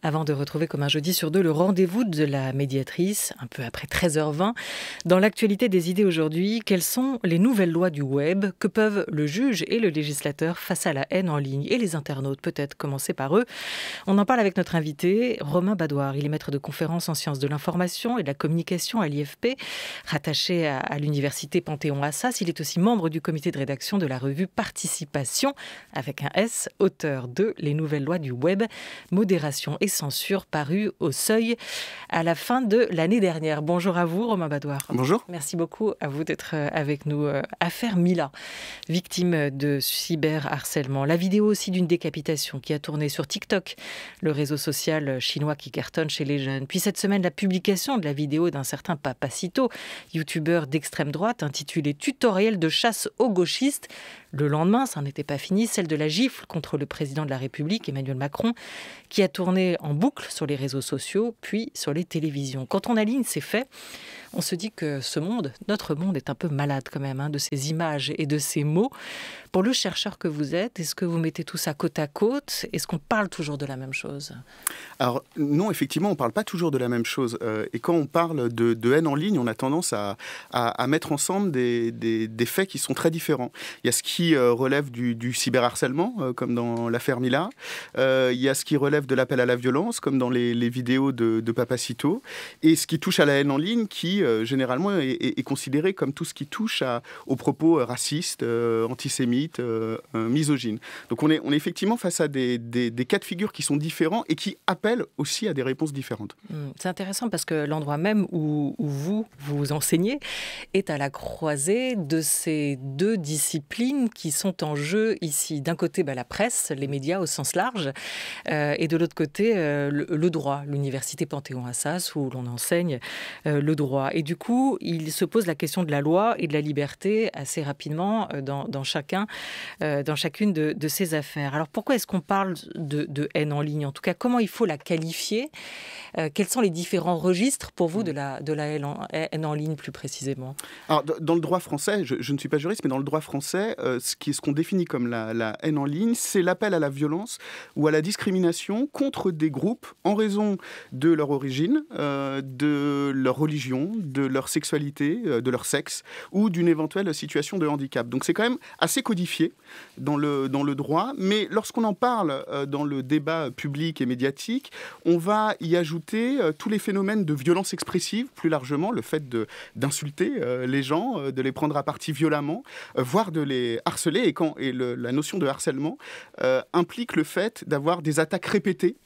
Avant de retrouver comme un jeudi sur deux le rendez-vous de la médiatrice, un peu après 13h20, dans l'actualité des idées aujourd'hui, quelles sont les nouvelles lois du web? Que peuvent le juge et le législateur face à la haine en ligne? Et les internautes, peut-être commencer par eux. On en parle avec notre invité, Romain Badouard. Il est maître de conférences en sciences de l'information et de la communication à l'IFP, rattaché à l'université Panthéon-Assas. Il est aussi membre du comité de rédaction de la revue Participation, avec un S, auteur de Les nouvelles lois du web, modération et censure, paru au Seuil à la fin de l'année dernière. Bonjour à vous, Romain Badouard. Bonjour. Merci beaucoup à vous d'être avec nous. Affaire Mila, victime de cyberharcèlement. La vidéo aussi d'une décapitation qui a tourné sur TikTok, le réseau social chinois qui cartonne chez les jeunes. Puis cette semaine, la publication de la vidéo d'un certain Papacito, youtubeur d'extrême droite, intitulée « Tutoriel de chasse aux gauchistes ». Le lendemain, ça n'était pas fini, celle de la gifle contre le président de la République, Emmanuel Macron, qui a tourné en boucle sur les réseaux sociaux, puis sur les télévisions. Quand on aligne ces faits, on se dit que ce monde, notre monde, est un peu malade quand même, de ces images et de ces mots. Pour le chercheur que vous êtes, est-ce que vous mettez tout ça côte à côte? Est-ce qu'on parle toujours de la même chose? Alors non, effectivement, on ne parle pas toujours de la même chose. Et quand on parle de haine en ligne, on a tendance à mettre ensemble des faits qui sont très différents. Il y a ce qui relève du cyberharcèlement, comme dans l'affaire Mila. Il y a ce qui relève de l'appel à la violence, comme dans les vidéos de Papacito. Et ce qui touche à la haine en ligne, qui généralement est considéré comme tout ce qui touche aux propos racistes, antisémites, misogynes. Donc on est effectivement face à des cas de figure qui sont différents et qui appellent aussi à des réponses différentes. C'est intéressant parce que l'endroit même où vous enseignez est à la croisée de ces deux disciplines qui sont en jeu ici. D'un côté, la presse, les médias au sens large, et de l'autre côté, le droit, l'université Panthéon-Assas où l'on enseigne le droit. Et du coup, il se pose la question de la loi et de la liberté assez rapidement dans chacune de ces affaires. Alors pourquoi est-ce qu'on parle de haine en ligne? En tout cas, comment il faut la qualifier? Quels sont les différents registres pour vous de la haine en ligne plus précisément? Alors, dans le droit français, je ne suis pas juriste, mais dans le droit français, ce qu'on définit comme la haine en ligne, c'est l'appel à la violence ou à la discrimination contre des groupes en raison de leur origine, de leur religion, de leur sexualité, de leur sexe ou d'une éventuelle situation de handicap. Donc c'est quand même assez codifié dans le droit, mais lorsqu'on en parle dans le débat public et médiatique, on va y ajouter tous les phénomènes de violence expressive, plus largement, le fait d'insulter les gens, de les prendre à partie violemment, voire de les harceler. La notion de harcèlement implique le fait d'avoir des attaques répétées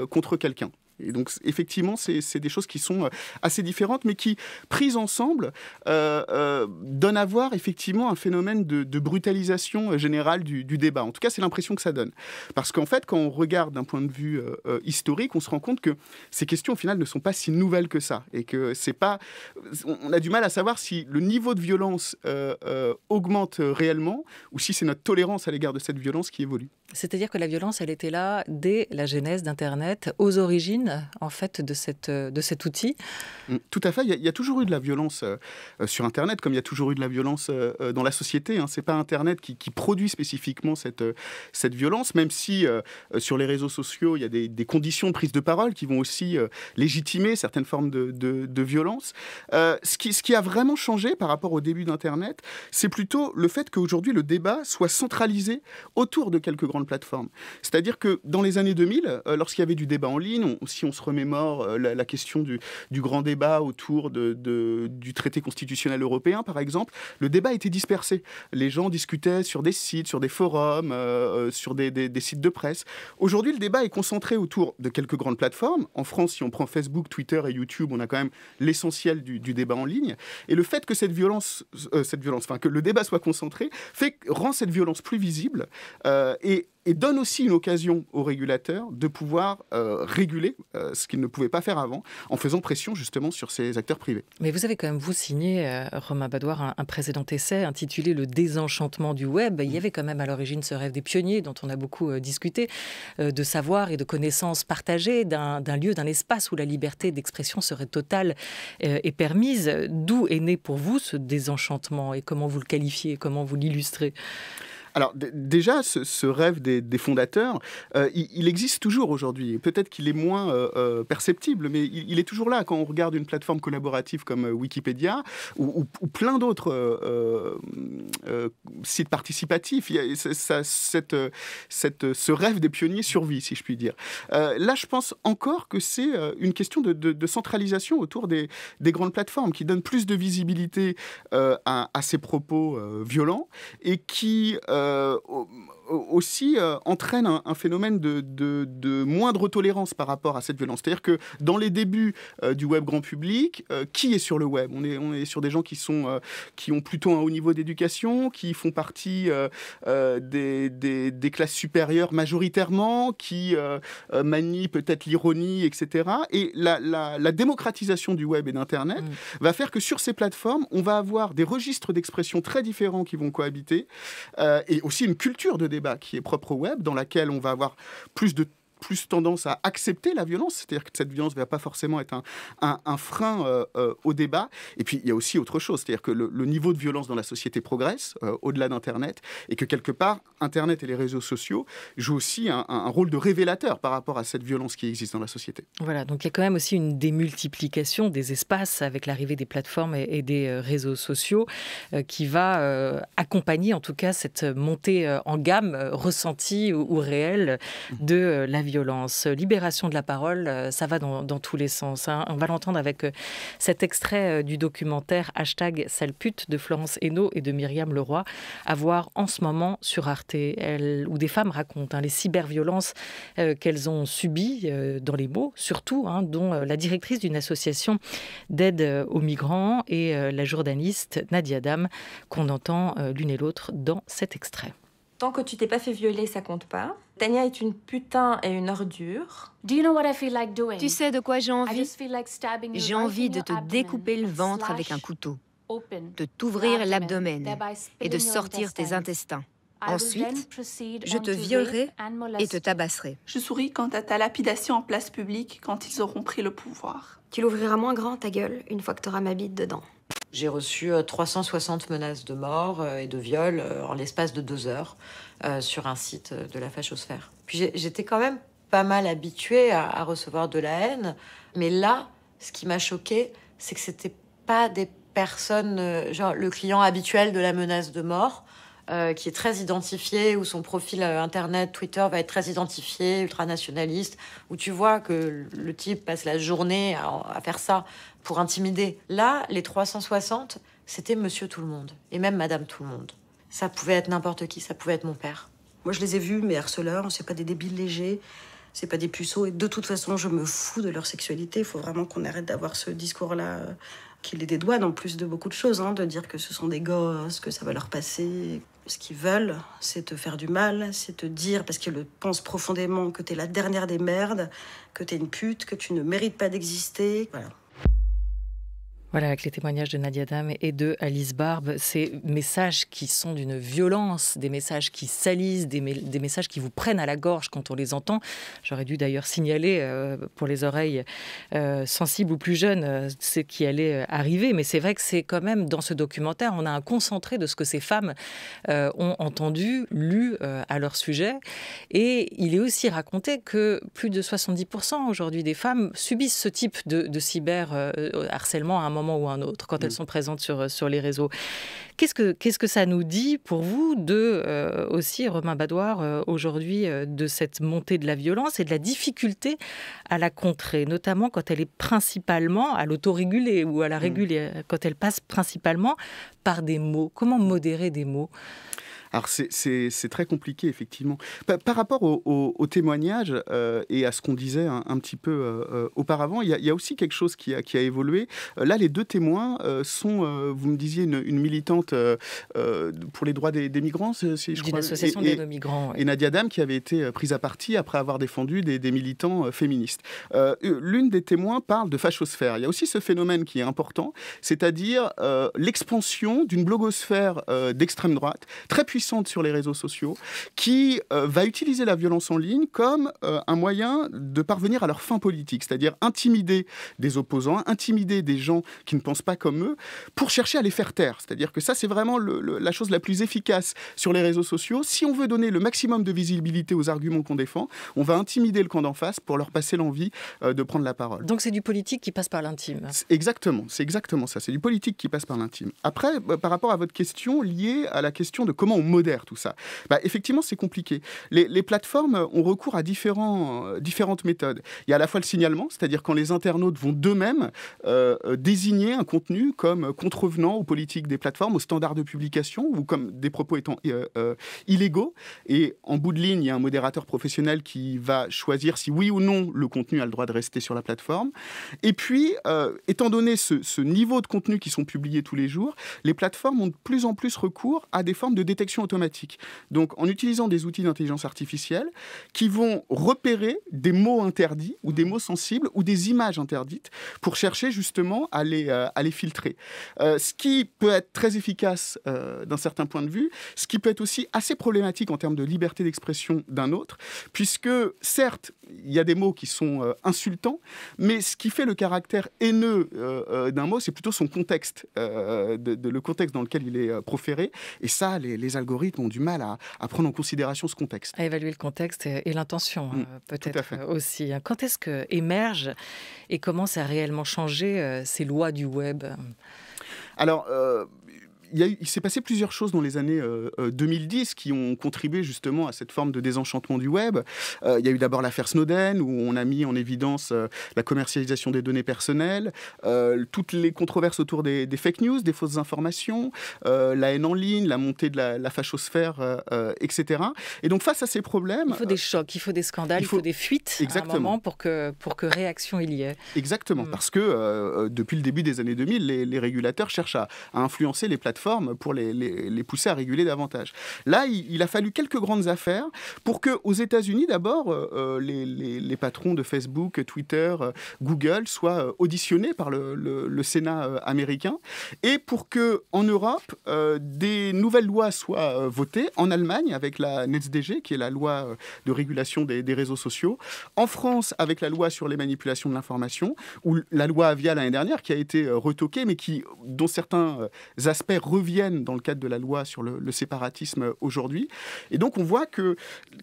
contre quelqu'un. Et donc, effectivement, c'est des choses qui sont assez différentes, mais qui, prises ensemble, donnent à voir, effectivement, un phénomène de brutalisation générale du débat. En tout cas, c'est l'impression que ça donne. Parce qu'en fait, quand on regarde d'un point de vue historique, on se rend compte que ces questions, au final, ne sont pas si nouvelles que ça. Et que c'est pas... On a du mal à savoir si le niveau de violence augmente réellement, ou si c'est notre tolérance à l'égard de cette violence qui évolue. C'est-à-dire que la violence, elle était là dès la genèse d'Internet, aux origines, en fait, de cet outil. Tout à fait. Il y a toujours eu de la violence sur Internet, comme il y a toujours eu de la violence dans la société. Ce n'est pas Internet qui produit spécifiquement cette violence, même si sur les réseaux sociaux, il y a des conditions de prise de parole qui vont aussi légitimer certaines formes de violence. Ce qui a vraiment changé par rapport au début d'Internet, c'est plutôt le fait qu'aujourd'hui, le débat soit centralisé autour de quelques grandes plateformes. C'est-à-dire que dans les années 2000, lorsqu'il y avait du débat en ligne, si on se remémore la question du grand débat autour du traité constitutionnel européen, par exemple, le débat était dispersé. Les gens discutaient sur des sites, sur des forums, sur des sites de presse. Aujourd'hui, le débat est concentré autour de quelques grandes plateformes. En France, si on prend Facebook, Twitter et YouTube, on a quand même l'essentiel du débat en ligne. Et le fait que que le débat soit concentré, rend cette violence plus visible et et donne aussi une occasion aux régulateurs de pouvoir réguler ce qu'ils ne pouvaient pas faire avant, en faisant pression justement sur ces acteurs privés. Mais vous avez quand même, vous, signé, Romain Badoir, un précédent essai intitulé « Le désenchantement du web ». Il y avait quand même à l'origine ce rêve des pionniers dont on a beaucoup discuté, de savoir et de connaissances partagées, d'un lieu, d'un espace où la liberté d'expression serait totale et permise. D'où est né pour vous ce désenchantement et comment vous le qualifiez, comment vous l'illustrez ? Alors déjà, ce rêve des fondateurs, il existe toujours aujourd'hui. Peut-être qu'il est moins perceptible, mais il est toujours là. Quand on regarde une plateforme collaborative comme Wikipédia ou plein d'autres sites participatifs, ce rêve des pionniers survit, si je puis dire. Là, je pense encore que c'est une question de centralisation autour des grandes plateformes qui donnent plus de visibilité à ces propos violents et qui aussi entraîne un phénomène de moindre tolérance par rapport à cette violence. C'est-à-dire que dans les débuts du web grand public, qui est sur le web ? On est sur des gens qui ont plutôt un haut niveau d'éducation, qui font partie des classes supérieures majoritairement, qui manient peut-être l'ironie, etc. Et la démocratisation du web et d'Internet va faire que sur ces plateformes, on va avoir des registres d'expression très différents qui vont cohabiter, et aussi une culture de débat qui est propre au web, dans laquelle on va avoir plus tendance à accepter la violence, c'est-à-dire que cette violence ne va pas forcément être un frein au débat. Et puis, il y a aussi autre chose, c'est-à-dire que le niveau de violence dans la société progresse au-delà d'Internet, et que quelque part, Internet et les réseaux sociaux jouent aussi un rôle de révélateur par rapport à cette violence qui existe dans la société. Voilà, donc il y a quand même aussi une démultiplication des espaces avec l'arrivée des plateformes et des réseaux sociaux qui va accompagner en tout cas cette montée en gamme ressentie ou réelle de la violence. Libération de la parole, ça va dans tous les sens. On va l'entendre avec cet extrait du documentaire #salepute de Florence Hénault et de Myriam Leroy, à voir en ce moment sur Arte, où des femmes racontent les cyberviolences qu'elles ont subies dans les mots, surtout, dont la directrice d'une association d'aide aux migrants et la journaliste Nadia Dam, qu'on entend l'une et l'autre dans cet extrait. Tant que tu t'es pas fait violer, ça compte pas. Tania est une putain et une ordure. Tu sais de quoi j'ai envie ? J'ai envie de te découper le ventre avec un couteau, de t'ouvrir l'abdomen et de sortir tes intestins. Ensuite, je te violerai et te tabasserai. Je souris quant à ta lapidation en place publique quand ils auront pris le pouvoir. Tu l'ouvriras moins grand, ta gueule, une fois que t'auras ma bite dedans. J'ai reçu 360 menaces de mort et de viol en l'espace de 2 heures sur un site de la fachosphère. Puis j'étais quand même pas mal habituée à recevoir de la haine. Mais là, ce qui m'a choquée, c'est que c'était pas des personnes, genre le client habituel de la menace de mort, qui est très identifié, où son profil Internet, Twitter va être très identifié, ultranationaliste, où tu vois que le type passe la journée à faire ça pour intimider. Là, les 360, c'était Monsieur Tout-le-Monde, et même Madame Tout-le-Monde. Ça pouvait être n'importe qui, ça pouvait être mon père. Moi, je les ai vus, mes harceleurs, c'est pas des débiles légers, c'est pas des puceaux, et de toute façon, je me fous de leur sexualité. Il faut vraiment qu'on arrête d'avoir ce discours-là qui les dédouane en plus de beaucoup de choses, de dire que ce sont des gosses, que ça va leur passer. Ce qu'ils veulent, c'est te faire du mal, c'est te dire, parce qu'ils le pensent profondément, que t'es la dernière des merdes, que t'es une pute, que tu ne mérites pas d'exister. Voilà, avec les témoignages de Nadia Dam et de Alice Barbe, ces messages qui sont d'une violence, des messages qui salissent, des messages qui vous prennent à la gorge quand on les entend. J'aurais dû d'ailleurs signaler pour les oreilles sensibles ou plus jeunes ce qui allait arriver, mais c'est vrai que c'est quand même, dans ce documentaire, on a un concentré de ce que ces femmes ont entendu, lu à leur sujet. Et il est aussi raconté que plus de 70% aujourd'hui des femmes subissent ce type de cyber-harcèlement à un moment ou un autre, quand elles sont présentes sur les réseaux. Qu'est-ce que ça nous dit pour vous aussi, Romain Badoir, aujourd'hui, de cette montée de la violence et de la difficulté à la contrer, notamment quand elle est principalement à l'autoréguler ou à la réguler, quand elle passe principalement par des mots? Comment modérer des mots ? Alors c'est très compliqué, effectivement. Par rapport au témoignage et à ce qu'on disait un petit peu auparavant, il y a aussi quelque chose qui a évolué. Là, les deux témoins sont, vous me disiez, une militante pour les droits des migrants, je crois. D'une association d'aide aux migrants. Et Nadia Dam, qui avait été prise à partie après avoir défendu des militants féministes. L'une des témoins parle de fachosphère. Il y a aussi ce phénomène qui est important, c'est-à-dire l'expansion d'une blogosphère d'extrême droite, très puissante sur les réseaux sociaux, qui va utiliser la violence en ligne comme un moyen de parvenir à leur fin politique, c'est-à-dire intimider des opposants, intimider des gens qui ne pensent pas comme eux, pour chercher à les faire taire. C'est-à-dire que ça, c'est vraiment la chose la plus efficace sur les réseaux sociaux. Si on veut donner le maximum de visibilité aux arguments qu'on défend, on va intimider le camp d'en face pour leur passer l'envie de prendre la parole. Donc c'est du politique qui passe par l'intime. Exactement, c'est exactement ça. C'est du politique qui passe par l'intime. Après, par rapport à votre question liée à la question de comment on modère tout ça, effectivement, c'est compliqué. Les plateformes ont recours à différentes méthodes. Il y a à la fois le signalement, c'est-à-dire quand les internautes vont d'eux-mêmes désigner un contenu comme contrevenant aux politiques des plateformes, aux standards de publication, ou comme des propos étant illégaux. Et en bout de ligne, il y a un modérateur professionnel qui va choisir si oui ou non le contenu a le droit de rester sur la plateforme. Et puis, étant donné ce niveau de contenu qui sont publiés tous les jours, les plateformes ont de plus en plus recours à des formes de détection automatique. Donc, en utilisant des outils d'intelligence artificielle qui vont repérer des mots interdits ou des mots sensibles ou des images interdites pour chercher justement à les filtrer. Ce qui peut être très efficace d'un certain point de vue, ce qui peut être aussi assez problématique en termes de liberté d'expression d'un autre, puisque certes, il y a des mots qui sont insultants, mais ce qui fait le caractère haineux d'un mot, c'est plutôt son contexte, le contexte dans lequel il est proféré. Et ça, les algorithmes ont du mal à prendre en considération ce contexte. À évaluer le contexte et l'intention, peut-être aussi. Quand est-ce qu'émergent et commencent à réellement changer ces lois du web ? Alors, il s'est passé plusieurs choses dans les années 2010 qui ont contribué justement à cette forme de désenchantement du web. Il y a eu d'abord l'affaire Snowden, où on a mis en évidence la commercialisation des données personnelles, toutes les controverses autour des fake news, des fausses informations, la haine en ligne, la montée de la fachosphère, etc. Et donc face à ces problèmes... Il faut des chocs, il faut des scandales, il faut des fuites exactement. À un moment pour que réaction il y ait. Exactement, parce que depuis le début des années 2000, les régulateurs cherchent à influencer les plateformes pour les pousser à réguler davantage. Là, il a fallu quelques grandes affaires pour qu'aux États-Unis, d'abord, les patrons de Facebook, Twitter, Google soient auditionnés par le Sénat américain, et pour qu'en Europe, des nouvelles lois soient votées, en Allemagne avec la NetzDG, qui est la loi de régulation des réseaux sociaux, en France avec la loi sur les manipulations de l'information, ou la loi Avia l'année dernière, qui a été retoquée, mais dont certains aspects reviennent dans le cadre de la loi sur le séparatisme aujourd'hui. Et donc, on voit que,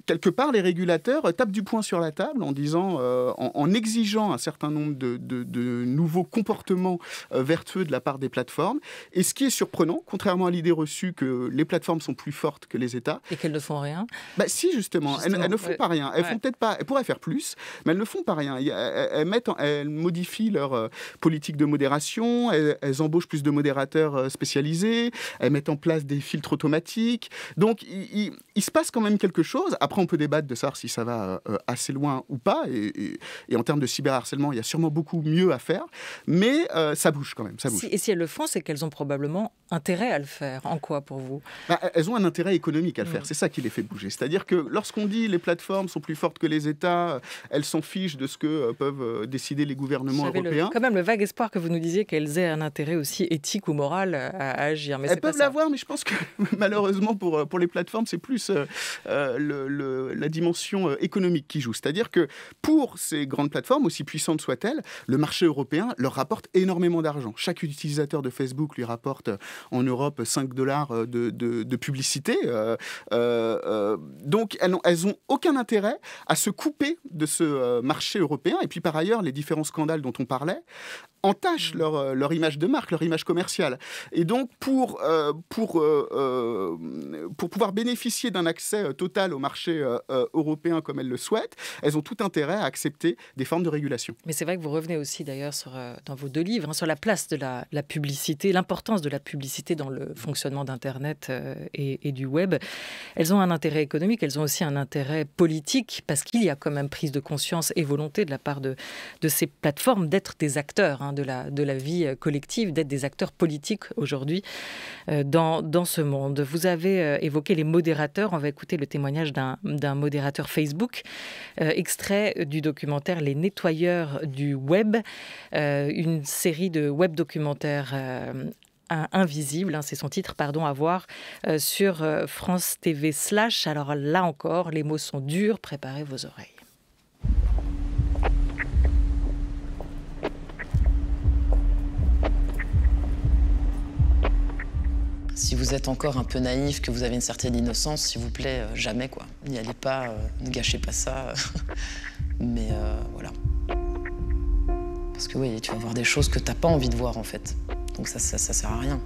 quelque part, les régulateurs tapent du poing sur la table en disant, en exigeant un certain nombre de nouveaux comportements vertueux de la part des plateformes. Et ce qui est surprenant, contrairement à l'idée reçue que les plateformes sont plus fortes que les États. Et qu'elles ne font rien. Si, justement. Elles ne font pas rien. Elles font peut-être pas... Elles pourraient faire plus, mais elles ne font pas rien. Elles modifient leur politique de modération, elles embauchent plus de modérateurs spécialisés, elles mettent en place des filtres automatiques. Donc, il se passe quand même quelque chose. Après, on peut débattre de savoir si ça va assez loin ou pas. Et en termes de cyberharcèlement, il y a sûrement beaucoup mieux à faire. Mais ça bouge quand même. Ça bouge. Et si elles le font, c'est qu'elles ont probablement intérêt à le faire. En quoi, pour vous ? Elles ont un intérêt économique à le faire. C'est ça qui les fait bouger. C'est-à-dire que lorsqu'on dit les plateformes sont plus fortes que les États, elles s'en fichent de ce que peuvent décider les gouvernements européens. Quand même le vague espoir que vous nous disiez qu'elles aient un intérêt aussi éthique ou moral à agir. Mais elles peuvent l'avoir, mais je pense que malheureusement pour les plateformes, c'est plus la dimension économique qui joue. C'est-à-dire que pour ces grandes plateformes, aussi puissantes soient-elles, le marché européen leur rapporte énormément d'argent. Chaque utilisateur de Facebook lui rapporte en Europe $5 de publicité. Donc elles n'ont aucun intérêt à se couper de ce marché européen. Et puis par ailleurs, les différents scandales dont on parlait entachent leur image de marque, leur image commerciale. Et donc, pour pouvoir bénéficier d'un accès total au marché européen comme elles le souhaitent, elles ont tout intérêt à accepter des formes de régulation. Mais c'est vrai que vous revenez aussi d'ailleurs dans vos 2 livres, sur la place de la publicité, l'importance de la publicité dans le fonctionnement d'Internet et du web. Elles ont un intérêt économique, elles ont aussi un intérêt politique, parce qu'il y a quand même prise de conscience et volonté de la part de ces plateformes d'être des acteurs de la vie collective, d'être des acteurs politiques aujourd'hui dans ce monde. Vous avez évoqué les modérateurs. On va écouter le témoignage d'un modérateur Facebook, extrait du documentaire Les nettoyeurs du web, une série de web documentaires invisible, c'est son titre, à voir sur France TV /. Alors là encore, les mots sont durs, préparez vos oreilles. Si vous êtes encore un peu naïf, que vous avez une certaine innocence, s'il vous plaît, jamais quoi. N'y allez pas, ne gâchez pas ça. Mais voilà. Parce que oui, tu vas voir des choses que t'as pas envie de voir en fait. Donc ça sert à rien.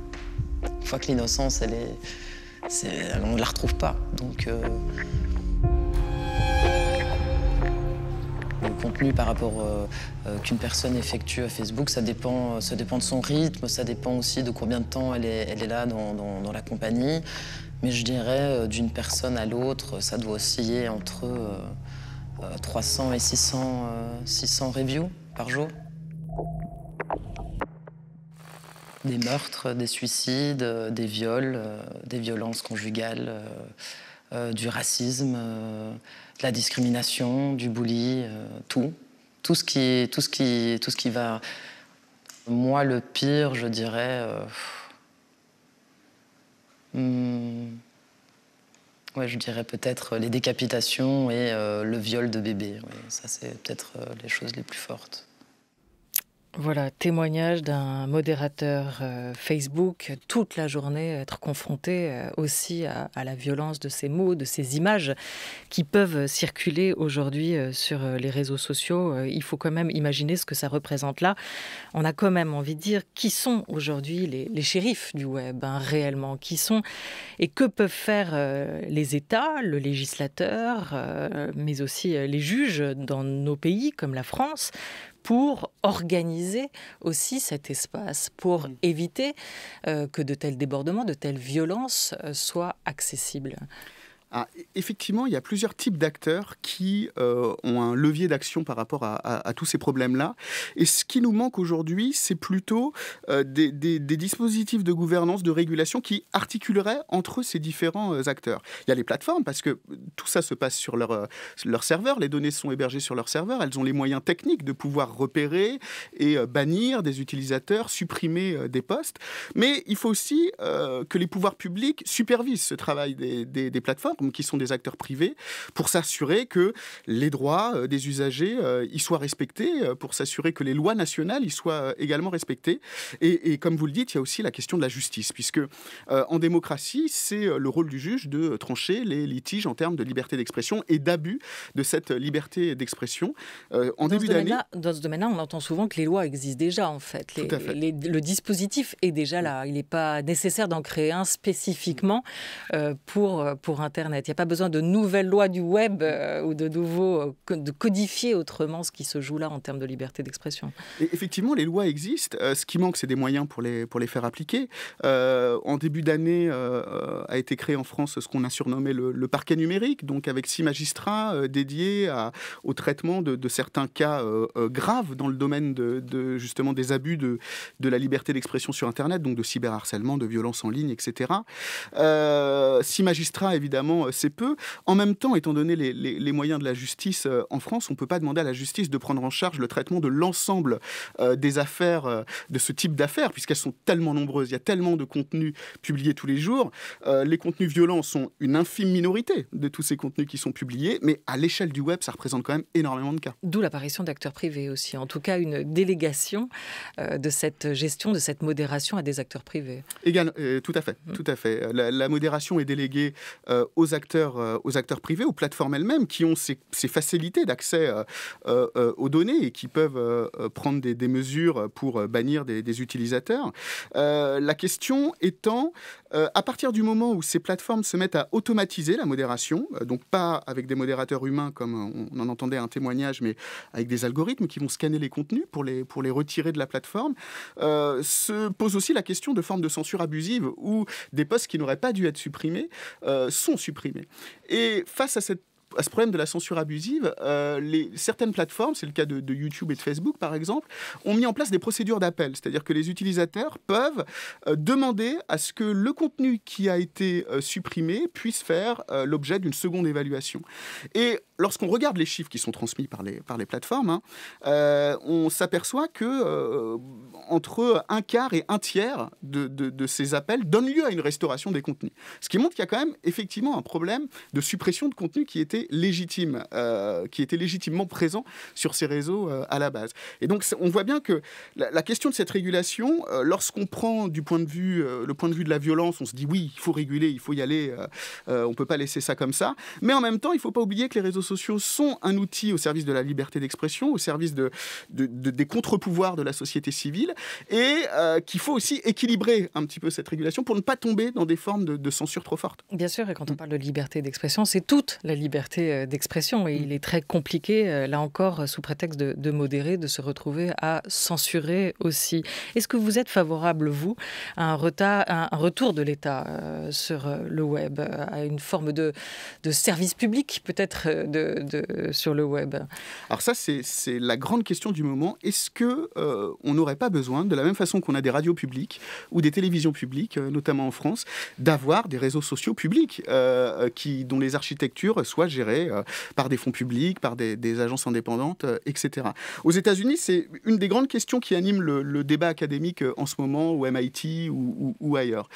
Une fois que l'innocence, on ne la retrouve pas. Donc le contenu par rapport qu'une personne effectue à Facebook, ça dépend de son rythme, ça dépend aussi de combien de temps elle est là dans la compagnie. Mais je dirais d'une personne à l'autre, ça doit osciller entre 300 et 600 reviews par jour. Des meurtres, des suicides, des viols, des violences conjugales, du racisme, de la discrimination, du bully, tout ce qui va. Moi, le pire, je dirais, je dirais peut-être les décapitations et le viol de bébés. Ouais, ça, c'est peut-être les choses les plus fortes. Voilà, témoignage d'un modérateur Facebook, toute la journée être confronté aussi à la violence de ces mots, de ces images qui peuvent circuler aujourd'hui sur les réseaux sociaux. Il faut quand même imaginer ce que ça représente là. On a quand même envie de dire qui sont aujourd'hui les shérifs du web, réellement, qui sont et que peuvent faire les États, le législateur, mais aussi les juges dans nos pays comme la France, pour organiser aussi cet espace, pour éviter que de tels débordements, de telles violences soient accessibles. Ah, effectivement, il y a plusieurs types d'acteurs qui ont un levier d'action par rapport à tous ces problèmes-là. Et ce qui nous manque aujourd'hui, c'est plutôt des dispositifs de gouvernance, de régulation qui articuleraient entre ces différents acteurs. Il y a les plateformes, parce que tout ça se passe sur leur serveur. Les données sont hébergées sur leur serveur. Elles ont les moyens techniques de pouvoir repérer et bannir des utilisateurs, supprimer des posts. Mais il faut aussi que les pouvoirs publics supervisent ce travail des plateformes, qui sont des acteurs privés, pour s'assurer que les droits des usagers y soient respectés, pour s'assurer que les lois nationales y soient également respectées. Et comme vous le dites, il y a aussi la question de la justice, puisque en démocratie, c'est le rôle du juge de trancher les litiges en termes de liberté d'expression et d'abus de cette liberté d'expression. Dans ce domaine-là, on entend souvent que les lois existent déjà, en fait. Le dispositif est déjà là. Il n'est pas nécessaire d'en créer un spécifiquement pour Internet. Il n'y a pas besoin de nouvelles lois du web ou de codifier autrement ce qui se joue là en termes de liberté d'expression. Et effectivement, les lois existent. Ce qui manque, c'est des moyens pour les faire appliquer. En début d'année, a été créé en France ce qu'on a surnommé le parquet numérique, donc avec 6 magistrats dédiés au traitement de certains cas graves dans le domaine justement des abus de la liberté d'expression sur Internet, donc de cyberharcèlement, de violence en ligne, etc. 6 magistrats, évidemment, c'est peu. En même temps, étant donné les moyens de la justice en France, on ne peut pas demander à la justice de prendre en charge le traitement de l'ensemble des affaires, de ce type d'affaires, puisqu'elles sont tellement nombreuses. Il y a tellement de contenus publiés tous les jours. Les contenus violents sont une infime minorité de tous ces contenus qui sont publiés, mais à l'échelle du web, ça représente quand même énormément de cas. D'où l'apparition d'acteurs privés aussi. En tout cas, une délégation de cette gestion, de cette modération à des acteurs privés. Tout à fait. La modération est déléguée aux aux acteurs privés, aux plateformes elles-mêmes, qui ont ces facilités d'accès aux données et qui peuvent prendre des mesures pour bannir des utilisateurs. La question étant, à partir du moment où ces plateformes se mettent à automatiser la modération, donc pas avec des modérateurs humains comme on en entendait un témoignage, mais avec des algorithmes qui vont scanner les contenus pour les retirer de la plateforme, se pose aussi la question de formes de censure abusive où des posts qui n'auraient pas dû être supprimés sont supprimés. Et face à ce problème de la censure abusive, certaines plateformes, c'est le cas de YouTube et de Facebook par exemple, ont mis en place des procédures d'appel. C'est-à-dire que les utilisateurs peuvent demander à ce que le contenu qui a été supprimé puisse faire l'objet d'une seconde évaluation. Et lorsqu'on regarde les chiffres qui sont transmis par les plateformes, on s'aperçoit que entre un quart et un tiers de ces appels donnent lieu à une restauration des contenus. Ce qui montre qu'il y a quand même effectivement un problème de suppression de contenu qui était légitime, qui était légitimement présent sur ces réseaux à la base. Et donc on voit bien que la question de cette régulation, lorsqu'on prend le point de vue de la violence, on se dit oui, il faut réguler, il faut y aller, on ne peut pas laisser ça comme ça. Mais en même temps, il ne faut pas oublier que les réseaux sociaux sont un outil au service de la liberté d'expression, au service des contre-pouvoirs de la société civile, et qu'il faut aussi équilibrer un petit peu cette régulation pour ne pas tomber dans des formes de censure trop fortes. Bien sûr, et quand on parle de liberté d'expression, c'est toute la liberté d'expression, et il est très compliqué, là encore, sous prétexte de modérer, de se retrouver à censurer aussi. Est-ce que vous êtes favorable, vous, à un retour de l'État sur le web, à une forme de service public, peut-être, sur le web? Alors ça, c'est la grande question du moment. Est-ce qu'on n'aurait pas besoin, de la même façon qu'on a des radios publiques ou des télévisions publiques, notamment en France, d'avoir des réseaux sociaux publics dont les architectures soient gérées par des fonds publics, par des agences indépendantes, etc. Aux États-Unis, c'est une des grandes questions qui anime le débat académique en ce moment, au MIT ou ailleurs.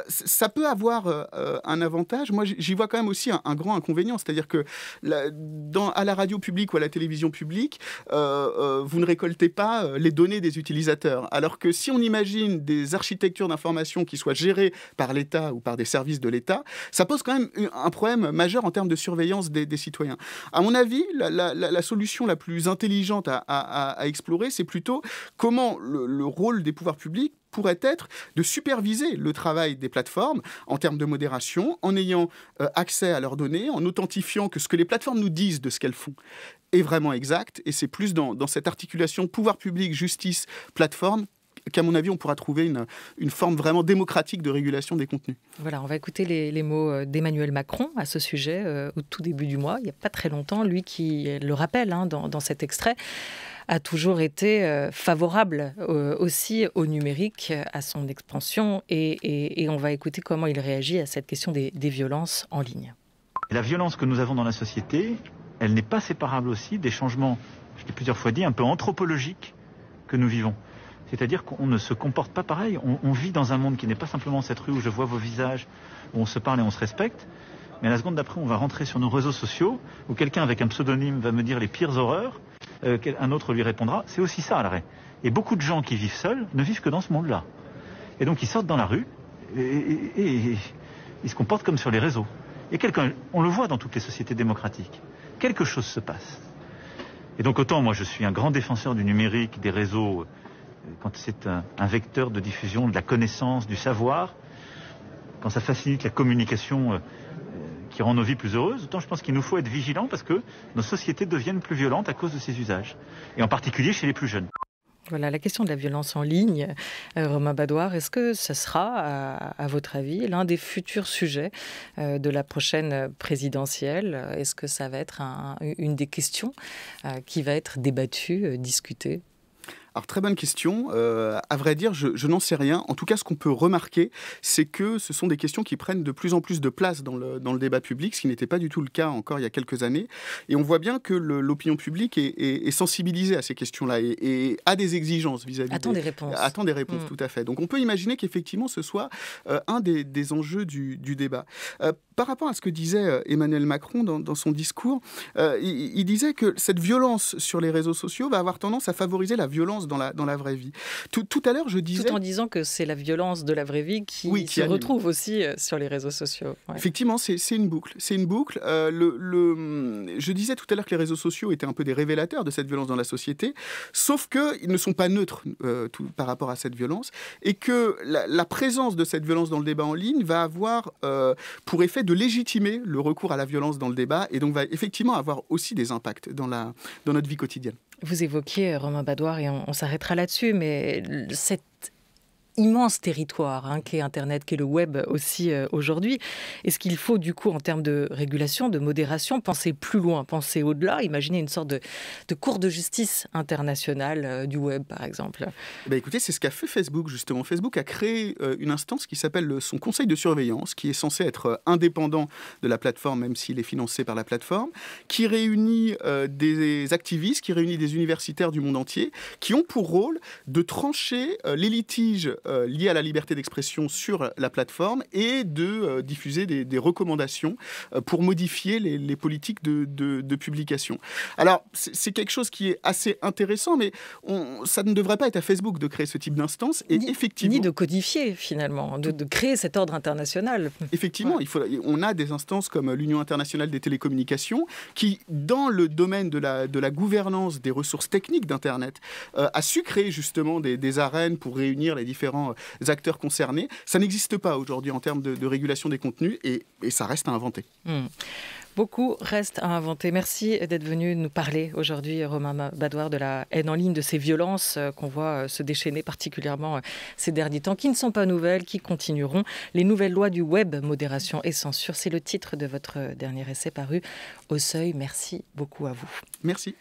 Ça peut avoir un avantage. Moi, j'y vois quand même aussi un grand inconvénient, c'est-à-dire que à la radio publique ou à la télévision publique, vous ne récoltez pas les données des utilisateurs. Alors que si on imagine des architectures d'information qui soient gérées par l'État ou par des services de l'État, ça pose quand même un problème majeur en termes de surveillance des citoyens. À mon avis, la solution la plus intelligente à explorer, c'est plutôt comment le rôle des pouvoirs publics pourrait être de superviser le travail des plateformes en termes de modération, en ayant accès à leurs données, en authentifiant que ce que les plateformes nous disent de ce qu'elles font est vraiment exact. Et c'est plus dans cette articulation pouvoir public, justice, plateforme qu'à mon avis, on pourra trouver une forme vraiment démocratique de régulation des contenus. Voilà, on va écouter les mots d'Emmanuel Macron à ce sujet au tout début du mois, il n'y a pas très longtemps. Lui qui le rappelle dans cet extrait, a toujours été favorable aussi au numérique, à son expansion. Et on va écouter comment il réagit à cette question des violences en ligne. La violence que nous avons dans la société, elle n'est pas séparable aussi des changements, je l'ai plusieurs fois dit, un peu anthropologiques que nous vivons. C'est-à-dire qu'on ne se comporte pas pareil. On vit dans un monde qui n'est pas simplement cette rue où je vois vos visages, où on se parle et on se respecte. Mais à la seconde d'après, on va rentrer sur nos réseaux sociaux, où quelqu'un avec un pseudonyme va me dire les pires horreurs, un autre lui répondra. C'est aussi ça à l'arrêt. Et beaucoup de gens qui vivent seuls ne vivent que dans ce monde-là. Et donc ils sortent dans la rue et ils se comportent comme sur les réseaux. Et on le voit dans toutes les sociétés démocratiques. Quelque chose se passe. Et donc autant moi je suis un grand défenseur du numérique, des réseaux, quand c'est un vecteur de diffusion de la connaissance, du savoir, quand ça facilite la communication qui rend nos vies plus heureuses, autant je pense qu'il nous faut être vigilants parce que nos sociétés deviennent plus violentes à cause de ces usages, et en particulier chez les plus jeunes. Voilà, la question de la violence en ligne, Romain Badoir, est-ce que ce sera, à votre avis, l'un des futurs sujets de la prochaine présidentielle? Est-ce que ça va être une des questions qui va être débattue, discutée? Alors, très bonne question. À vrai dire, je n'en sais rien. En tout cas, ce qu'on peut remarquer, c'est que ce sont des questions qui prennent de plus en plus de place dans le débat public, ce qui n'était pas du tout le cas encore il y a quelques années. Et on voit bien que l'opinion publique est sensibilisée à ces questions-là et a des exigences vis-à-vis Attend des réponses. Attend des réponses, tout à fait. Donc, on peut imaginer qu'effectivement, ce soit un des enjeux du débat. par rapport à ce que disait Emmanuel Macron dans son discours, il disait que cette violence sur les réseaux sociaux va avoir tendance à favoriser la violence dans la vraie vie. Tout à l'heure, je disais... Tout en disant que c'est la violence de la vraie vie qui se retrouve aussi sur les réseaux sociaux. Ouais. Effectivement, c'est une boucle. C'est une boucle. Je disais tout à l'heure que les réseaux sociaux étaient un peu des révélateurs de cette violence dans la société, sauf qu'ils ne sont pas neutres par rapport à cette violence, et que la présence de cette violence dans le débat en ligne va avoir pour effet de légitimer le recours à la violence dans le débat, et donc va effectivement avoir aussi des impacts dans notre vie quotidienne. Vous évoquiez Romain Badoir, et on s'arrêtera là-dessus, mais cette immense territoire qu'est Internet, qu'est le web aussi aujourd'hui. Est-ce qu'il faut du coup, en termes de régulation, de modération, penser plus loin, penser au-delà, imaginer une sorte de cour de justice internationale du web, par exemple? Écoutez, c'est ce qu'a fait Facebook, justement. Facebook a créé une instance qui s'appelle son conseil de surveillance, qui est censé être indépendant de la plateforme, même s'il est financé par la plateforme, qui réunit des activistes, qui réunit des universitaires du monde entier, qui ont pour rôle de trancher les litiges liés à la liberté d'expression sur la plateforme et de diffuser des recommandations pour modifier les politiques de publication. Alors, c'est quelque chose qui est assez intéressant, mais ça ne devrait pas être à Facebook de créer ce type d'instance. Ni de codifier, finalement, de créer cet ordre international. Effectivement, on a des instances comme l'Union internationale des télécommunications qui, dans le domaine de la gouvernance des ressources techniques d'Internet, a su créer justement des arènes pour réunir les différents acteurs concernés. Ça n'existe pas aujourd'hui en termes de régulation des contenus et ça reste à inventer. Beaucoup reste à inventer. Merci d'être venu nous parler aujourd'hui, Romain Badoir, de la haine en ligne, de ces violences qu'on voit se déchaîner particulièrement ces derniers temps, qui ne sont pas nouvelles, qui continueront. Les nouvelles lois du web, modération et censure, c'est le titre de votre dernier essai paru au Seuil. Merci beaucoup à vous. Merci.